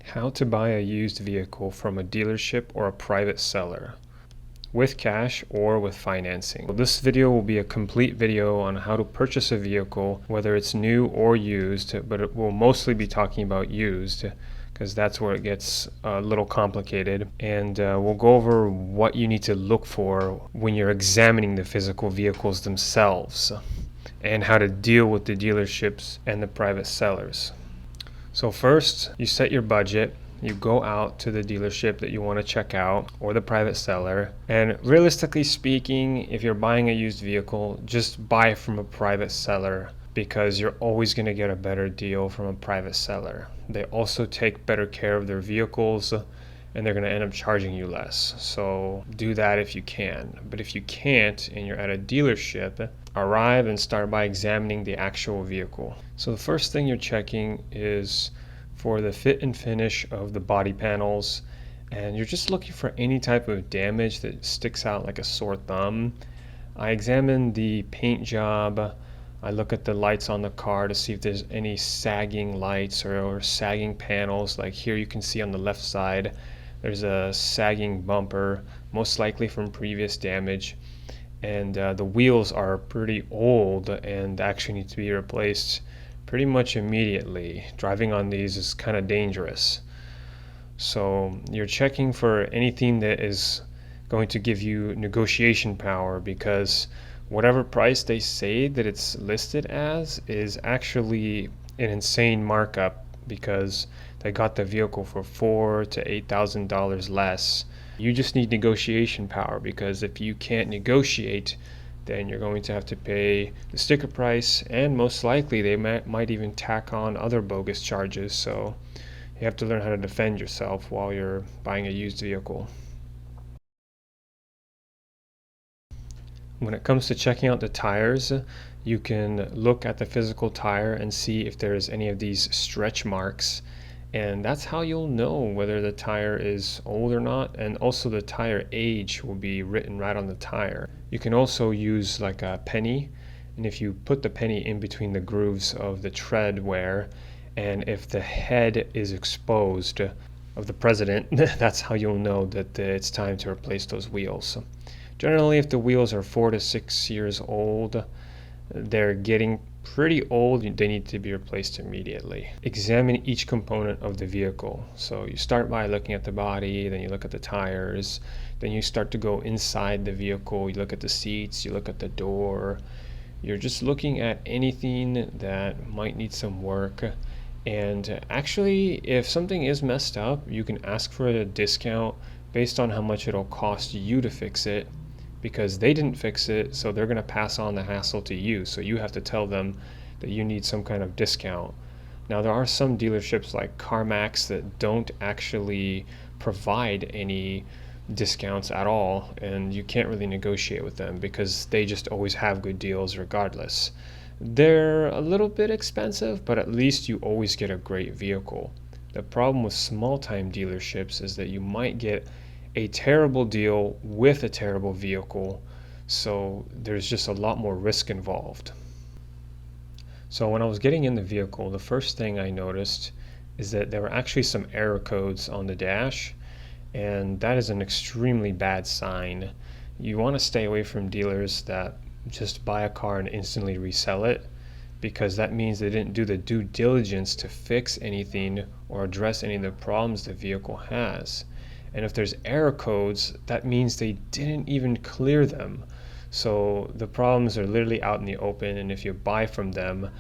How to buy a used vehicle from a dealership or a private seller, with cash or with financing. This video will be a complete video on how to purchase a vehicle, whether it's new or used, but it will mostly be talking about used because that's where it gets a little complicated. And we'll go over what you need to look for when you're examining the physical vehicles themselves and how to deal with the dealerships and the private sellers. So first, you set your budget. You go out to the dealership that you want to check out or the private seller. And realistically speaking, if you're buying a used vehicle, just buy from a private seller because you're always going to get a better deal from a private seller. They also take better care of their vehicles and they're going to end up charging you less. So do that if you can. But if you can't and you're at a dealership, arrive and start by examining the actual vehicle. So the first thing you're checking is for the fit and finish of the body panels, and you're just looking for any type of damage that sticks out like a sore thumb. I examine the paint job. I look at the lights on the car to see if there's any sagging lights or sagging panels. Like here you can see on the left side there's a sagging bumper, most likely from previous damage. And the wheels are pretty old and actually need to be replaced pretty much immediately. Driving on these is kind of dangerous. So you're checking for anything that is going to give you negotiation power, because whatever price they say that it's listed as is actually an insane markup, because they got the vehicle for $4,000 to $8,000 less. You just need negotiation power, because if you can't negotiate, then you're going to have to pay the sticker price, and most likely they might even tack on other bogus charges. So you have to learn how to defend yourself while you're buying a used vehicle. When it comes to checking out the tires, you can look at the physical tire and see if there's any of these stretch marks. And that's how you'll know whether the tire is old or not, and also the tire age will be written right on the tire. You can also use like a penny, and if you put the penny in between the grooves of the tread wear, and if the head is exposed of the president, that's how you'll know that it's time to replace those wheels. Generally, if the wheels are 4 to 6 years old, they're getting pretty old, they need to be replaced immediately. Examine each component of the vehicle. So you start by looking at the body, then you look at the tires, then you start to go inside the vehicle, you look at the seats, you look at the door. You're just looking at anything that might need some work. And actually, if something is messed up, you can ask for a discount based on how much it'll cost you to fix it, because they didn't fix it, so they're going to pass on the hassle to you. So you have to tell them that you need some kind of discount. Now, there are some dealerships like CarMax that don't actually provide any discounts at all, and you can't really negotiate with them because they just always have good deals regardless. They're a little bit expensive, but at least you always get a great vehicle. The problem with small-time dealerships is that you might get a terrible deal with a terrible vehicle, so there's just a lot more risk involved. So when I was getting in the vehicle, the first thing I noticed is that there were actually some error codes on the dash, and that is an extremely bad sign. You want to stay away from dealers that just buy a car and instantly resell it, because that means they didn't do the due diligence to fix anything or address any of the problems the vehicle has. And if there's error codes, that means they didn't even clear them. So the problems are literally out in the open, and if you buy from them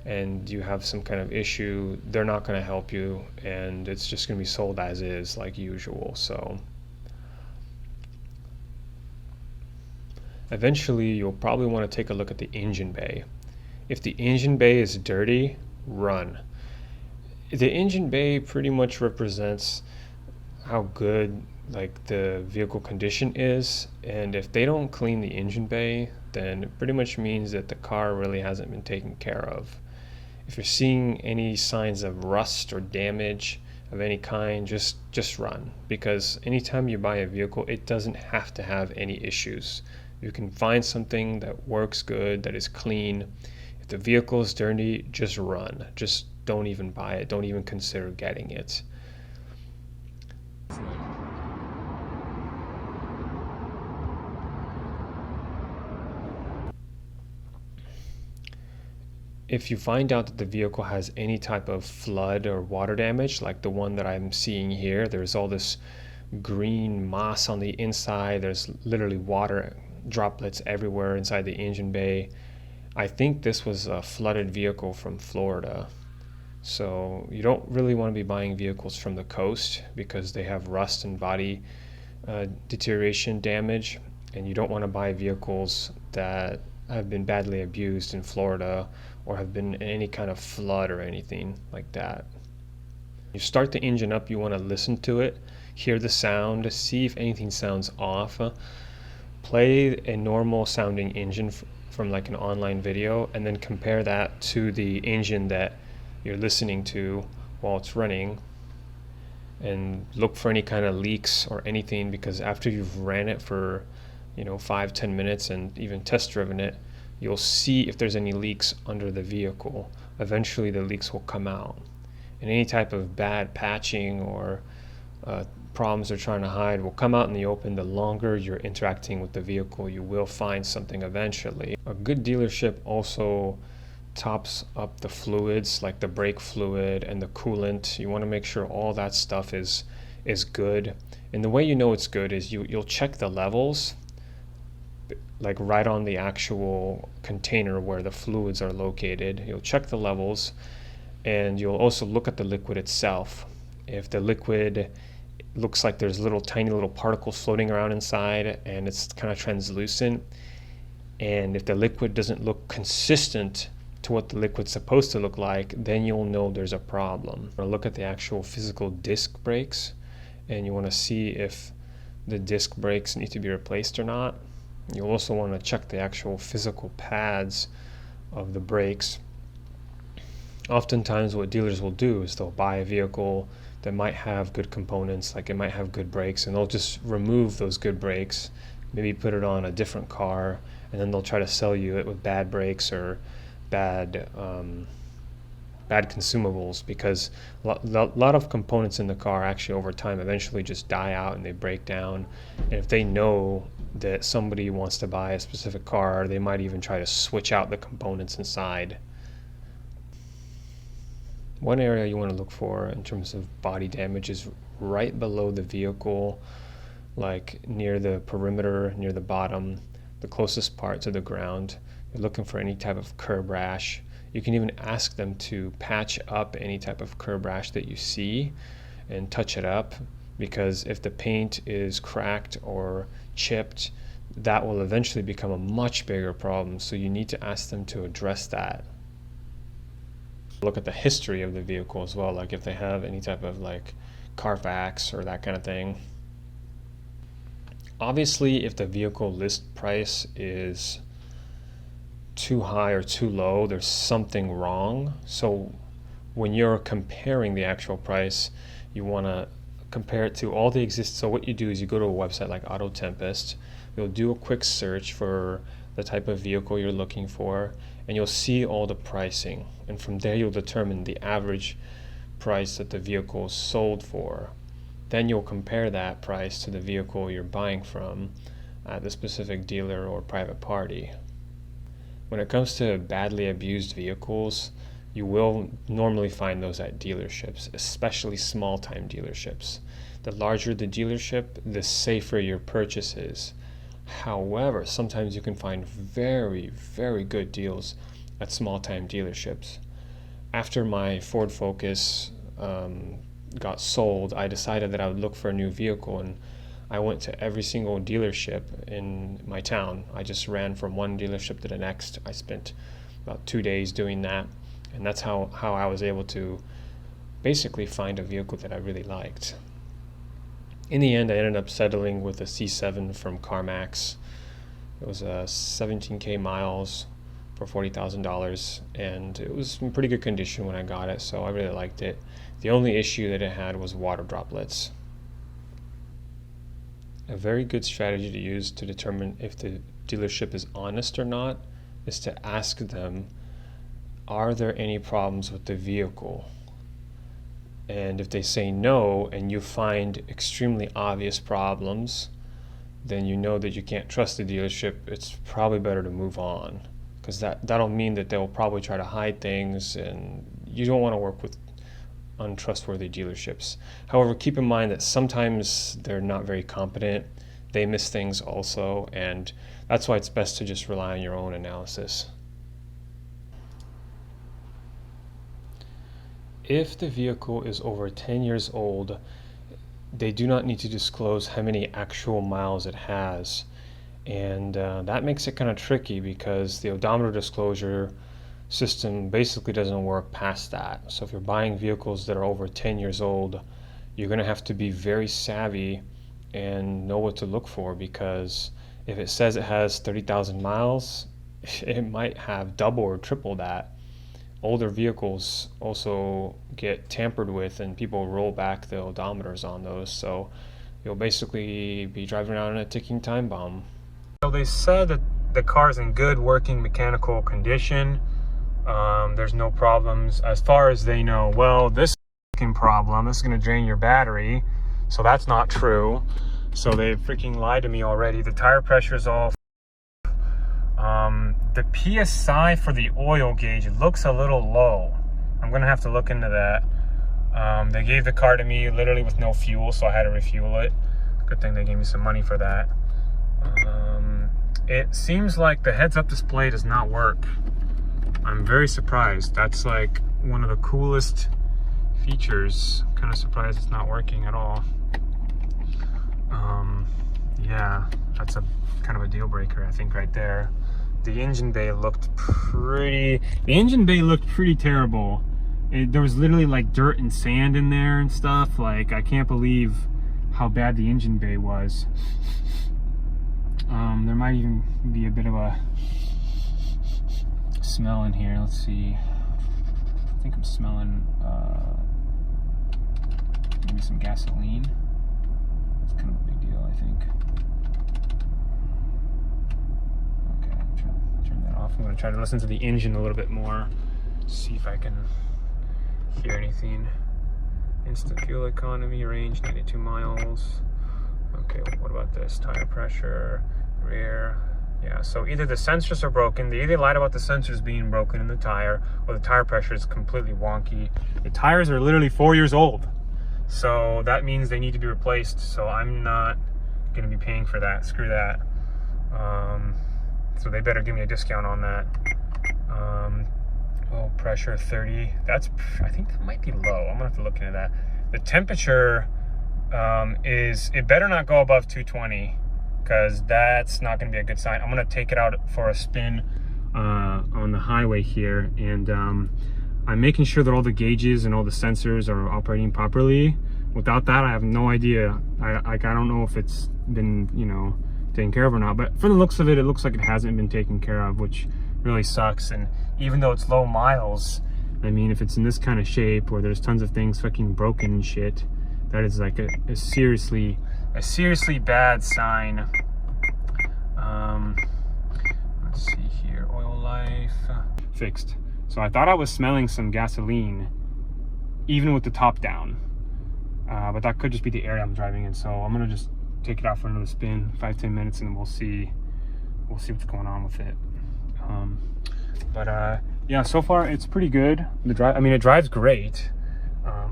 and you have some kind of issue, they're not going to help you, and it's just going to be sold as is like usual. So eventually you'll probably want to take a look at the engine bay. If the engine bay is dirty, run. The engine bay pretty much represents how good like the vehicle condition is, and if they don't clean the engine bay, then it pretty much means that the car really hasn't been taken care of. If you're seeing any signs of rust or damage of any kind, just run, because anytime you buy a vehicle, it doesn't have to have any issues. You can find something that works good, that is clean. If the vehicle is dirty, just run. Just don't even buy it. Don't even consider getting it. If you find out that the vehicle has any type of flood or water damage, like the one that I'm seeing here, there's all this green moss on the inside, there's literally water droplets everywhere inside the engine bay. I think this was a flooded vehicle from Florida. So you don't really want to be buying vehicles from the coast because they have rust and body deterioration damage, and you don't want to buy vehicles that have been badly abused in Florida or have been in any kind of flood or anything like that. You start the engine up, you want to listen to it, hear the sound, see if anything sounds off. Play a normal sounding engine from like an online video, and then compare that to the engine that you're listening to while it's running, and look for any kind of leaks or anything, because after you've ran it for 5-10 minutes and even test driven it, you'll see if there's any leaks under the vehicle. Eventually the leaks will come out, and any type of bad patching or problems they're trying to hide will come out in the open. The longer you're interacting with the vehicle, you will find something eventually. A good dealership also tops up the fluids, like the brake fluid and the coolant. You want to make sure all that stuff is good. And the way you know it's good is you'll check the levels, like right on the actual container where the fluids are located. You'll check the levels, and you'll also look at the liquid itself. If the liquid looks like there's tiny little particles floating around inside and it's kind of translucent, and if the liquid doesn't look consistent to what the liquid's supposed to look like, then you'll know there's a problem. You want to look at the actual physical disc brakes, and you want to see if the disc brakes need to be replaced or not. You'll also want to check the actual physical pads of the brakes. Oftentimes what dealers will do is they'll buy a vehicle that might have good components, like it might have good brakes, and they'll just remove those good brakes, maybe put it on a different car, and then they'll try to sell you it with bad brakes or bad consumables, because a lot of components in the car actually over time eventually just die out and they break down. And if they know that somebody wants to buy a specific car, they might even try to switch out the components inside. One area you want to look for in terms of body damage is right below the vehicle, like near the perimeter, near the bottom, the closest part to the ground. You're looking for any type of curb rash. You can even ask them to patch up any type of curb rash that you see and touch it up, because if the paint is cracked or chipped, that will eventually become a much bigger problem. So you need to ask them to address that. Look at the history of the vehicle as well, like if they have any type of like Carfax or that kind of thing. Obviously, if the vehicle list price is too high or too low, there's something wrong. So when you're comparing the actual price, you want to compare it to all the so what you do is you go to a website like Auto Tempest, you'll do a quick search for the type of vehicle you're looking for, and you'll see all the pricing, and from there you'll determine the average price that the vehicle is sold for. Then you'll compare that price to the vehicle you're buying from at the specific dealer or private party. When it comes to badly abused vehicles, you will normally find those at dealerships, especially small-time dealerships. The larger the dealership, the safer your purchase is. However, sometimes you can find very, very good deals at small-time dealerships. After my Ford Focus got sold, I decided that I would look for a new vehicle, and I went to every single dealership in my town. I just ran from one dealership to the next. I spent about 2 days doing that, and that's how I was able to basically find a vehicle that I really liked. In the end, I ended up settling with a C7 from CarMax. It was 17K miles for $40,000, and it was in pretty good condition when I got it, so I really liked it. The only issue that it had was water droplets. A very good strategy to use to determine if the dealership is honest or not is to ask them, are there any problems with the vehicle? And if they say no and you find extremely obvious problems, then you know that you can't trust the dealership. It's probably better to move on, because that'll mean that they'll probably try to hide things, and you don't want to work with untrustworthy dealerships. However, keep in mind that sometimes they're not very competent. They miss things also, and that's why it's best to just rely on your own analysis. If the vehicle is over 10 years old, they do not need to disclose how many actual miles it has. And that makes it kind of tricky, because the odometer disclosure system basically doesn't work past that. So if you're buying vehicles that are over 10 years old, you're going to have to be very savvy and know what to look for, because if it says it has 30,000 miles, it might have double or triple that. Older vehicles also get tampered with, and people roll back the odometers on those, so you'll basically be driving around in a ticking time bomb. So they said that the car's in good working mechanical condition. There's no problems as far as they know. Well, this problem, this is going to drain your battery, so that's not true. So they freaking lied to me already. The tire pressure is all the PSI for the oil gauge looks a little low. I'm gonna have to look into that. They gave the car to me literally with no fuel, so I had to refuel it. Good thing they gave me some money for that. It seems like the heads-up display does not work. I'm very surprised. That's like one of the coolest features. Kind of surprised it's not working at all. Yeah, that's a kind of a deal breaker, I think, right there. The engine bay looked pretty terrible. There was literally like dirt and sand in there and stuff. Like, I can't believe how bad the engine bay was. There might even be a bit of a smell in here. Let's see. I think I'm smelling maybe some gasoline. It's kind of a big deal, I think. I'm going to try to listen to the engine a little bit more, see if I can hear anything. Instant fuel economy, range 92 miles. Okay, what about this? Tire pressure, rear. Yeah, so either the sensors are broken, they either lied about the sensors being broken in the tire, or the tire pressure is completely wonky. The tires are literally 4 years old, so that means they need to be replaced, so I'm not going to be paying for that. Screw that. So they better give me a discount on that. Oil pressure 30. I think that might be low. I'm gonna have to look into that. The temperature it better not go above 220, because that's not gonna be a good sign. I'm gonna take it out for a spin on the highway here, and I'm making sure that all the gauges and all the sensors are operating properly. Without that, I have no idea. I don't know if it's been, taken care of or not, but from the looks of it, it looks like it hasn't been taken care of, which really sucks. And even though it's low miles, I mean, if it's in this kind of shape where there's tons of things fucking broken and shit, that is like a seriously bad sign. Let's see here, oil life fixed. So I thought I was smelling some gasoline even with the top down, but that could just be the area I'm driving in. So I'm gonna just take it out for another spin, 5-10 minutes, and then we'll see what's going on with it. Yeah, so far it's pretty good. It drives great.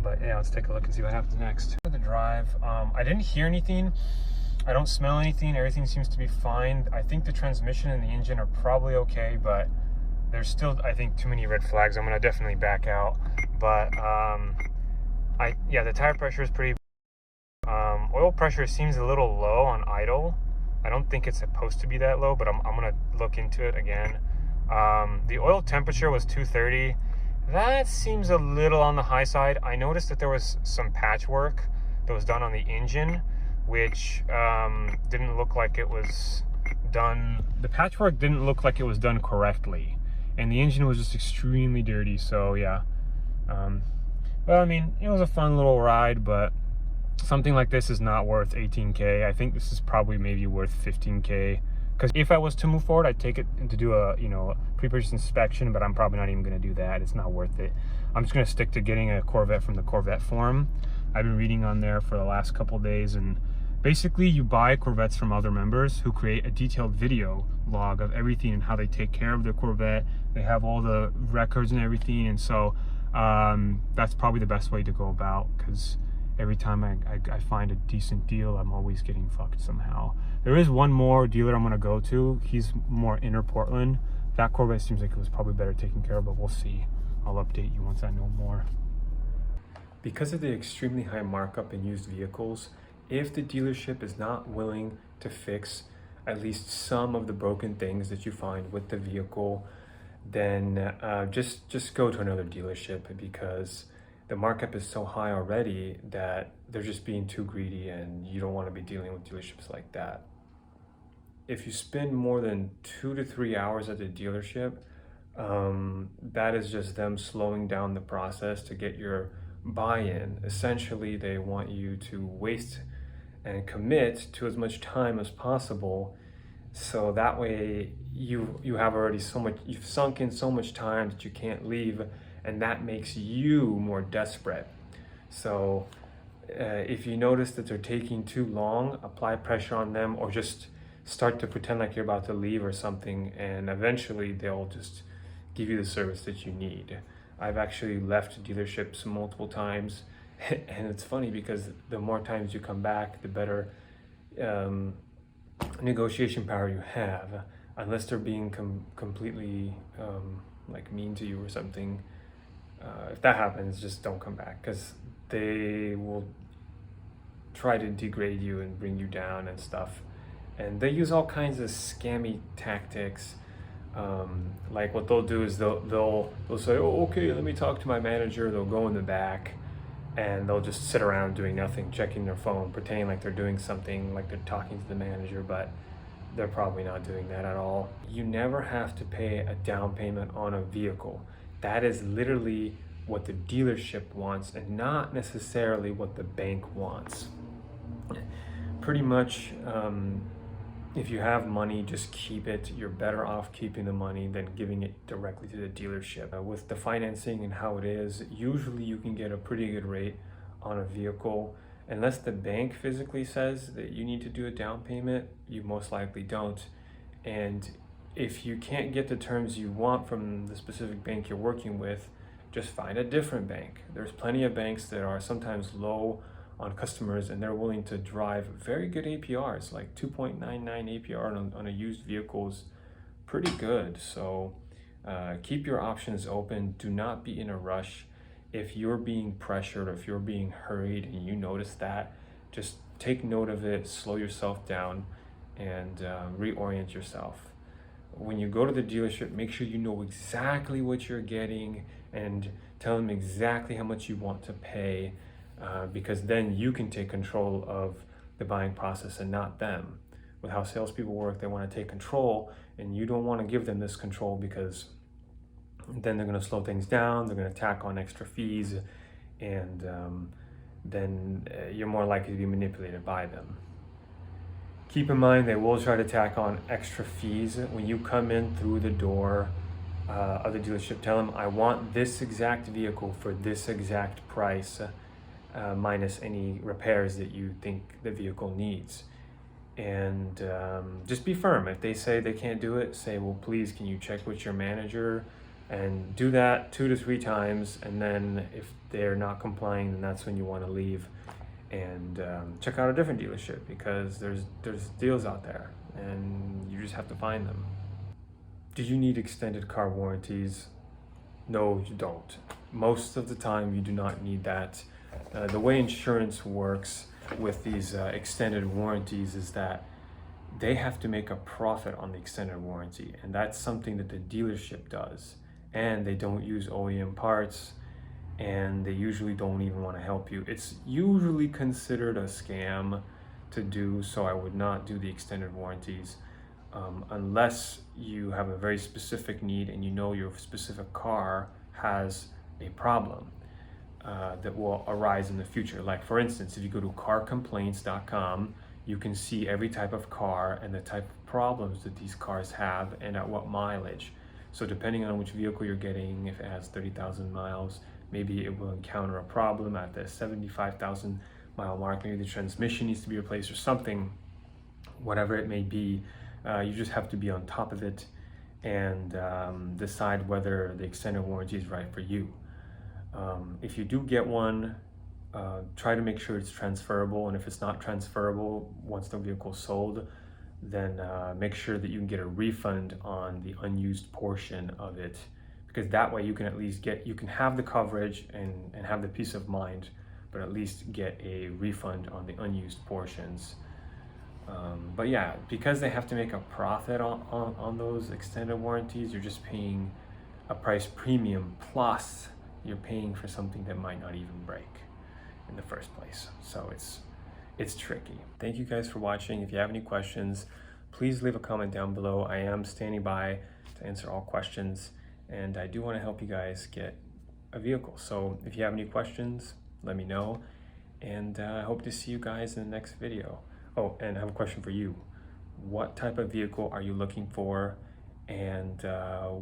But yeah, let's take a look and see what happens next. For the drive, I didn't hear anything. I don't smell anything. Everything seems to be fine. I think the transmission and the engine are probably okay, but there's still, I think, too many red flags. I'm gonna definitely back out. But yeah, the tire pressure is pretty. Oil pressure seems a little low on idle. I don't think it's supposed to be that low, but I'm gonna look into it again. The oil temperature was 230. That seems a little on the high side. I noticed that there was some patchwork that was done on the engine, which didn't look like it was done. The patchwork didn't look like it was done correctly, and the engine was just extremely dirty. So yeah, well, I mean, it was a fun little ride, but something like this is not worth 18K. I think this is probably maybe worth 15K Because if I was to move forward, I'd take it to do a pre-purchase inspection, but I'm probably not even going to do that. It's not worth it. I'm just going to stick to getting a Corvette from the Corvette forum. I've been reading on there for the last couple of days, and basically you buy Corvettes from other members who create a detailed video log of everything and how they take care of their Corvette. They have all the records and everything, and so that's probably the best way to go about, because every time I find a decent deal, I'm always getting fucked somehow. There is one more dealer I'm going to go to. He's more inner Portland. That Corvette seems like it was probably better taken care of, but we'll see. I'll update you once I know more. Because of the extremely high markup in used vehicles, if the dealership is not willing to fix at least some of the broken things that you find with the vehicle, then just go to another dealership, because the markup is so high already that they're just being too greedy, and you don't want to be dealing with dealerships like that. If you spend more than 2 to 3 hours at the dealership, that is just them slowing down the process to get your buy-in. Essentially, they want you to waste and commit to as much time as possible, so that way you have already you've sunk in so much time that you can't leave, and that makes you more desperate. So if you notice that they're taking too long, apply pressure on them, or just start to pretend like you're about to leave or something, and eventually they'll just give you the service that you need. I've actually left dealerships multiple times, and it's funny because the more times you come back, the better negotiation power you have, unless they're being completely like mean to you or something. If that happens, just don't come back, because they will try to degrade you and bring you down and stuff. And they use all kinds of scammy tactics. Like what they'll do is they'll say, oh, okay, let me talk to my manager. They'll go in the back and they'll just sit around doing nothing, checking their phone, pretending like they're doing something, like they're talking to the manager, but they're probably not doing that at all. You never have to pay a down payment on a vehicle. That is literally what the dealership wants, and not necessarily what the bank wants. Pretty much, if you have money, just keep it. You're better off keeping the money than giving it directly to the dealership. With the financing and how it is, usually you can get a pretty good rate on a vehicle. Unless the bank physically says that you need to do a down payment, you most likely don't. And if you can't get the terms you want from the specific bank you're working with, just find a different bank. There's plenty of banks that are sometimes low on customers, and they're willing to drive very good APRs, like 2.99 APR on a used vehicle is pretty good. So keep your options open. Do not be in a rush. If you're being pressured, or if you're being hurried and you notice that, just take note of it, slow yourself down, and reorient yourself. When you go to the dealership, make sure you know exactly what you're getting and tell them exactly how much you want to pay, because then you can take control of the buying process and not them. With how salespeople work, they want to take control, and you don't want to give them this control, because then they're going to slow things down, they're going to tack on extra fees, and then you're more likely to be manipulated by them. Keep in mind, they will try to tack on extra fees. When you come in through the door of the dealership, tell them, I want this exact vehicle for this exact price, minus any repairs that you think the vehicle needs. And just be firm. If they say they can't do it, say, well, please, can you check with your manager? And do that 2 to 3 times, and then if they're not complying, then that's when you want to leave and check out a different dealership, because there's deals out there and you just have to find them. Do you need extended car warranties? No, you don't. Most of the time you do not need that. The way insurance works with these extended warranties is that they have to make a profit on the extended warranty, and that's something that the dealership does. And they don't use OEM parts, and they usually don't even want to help you. It's usually considered a scam to do, so I would not do the extended warranties unless you have a very specific need and you know your specific car has a problem that will arise in the future. Like, for instance, if you go to carcomplaints.com, you can see every type of car and the type of problems that these cars have and at what mileage. So depending on which vehicle you're getting, if it has 30,000 miles, maybe it will encounter a problem at the 75,000 mile mark. Maybe the transmission needs to be replaced or something, whatever it may be. You just have to be on top of it and decide whether the extended warranty is right for you. If you do get one, try to make sure it's transferable, and if it's not transferable once the vehicle is sold, then make sure that you can get a refund on the unused portion of it, because that way you can at least you can have the coverage and have the peace of mind, but at least get a refund on the unused portions. But yeah, because they have to make a profit on those extended warranties, you're just paying a price premium, plus you're paying for something that might not even break in the first place. So it's tricky. Thank you guys for watching. If you have any questions, please leave a comment down below. I am standing by to answer all questions, and I do want to help you guys get a vehicle. So if you have any questions, let me know, and I hope to see you guys in the next video. Oh, and I have a question for you. What type of vehicle are you looking for, and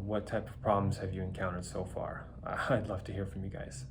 what type of problems have you encountered so far? I'd love to hear from you guys.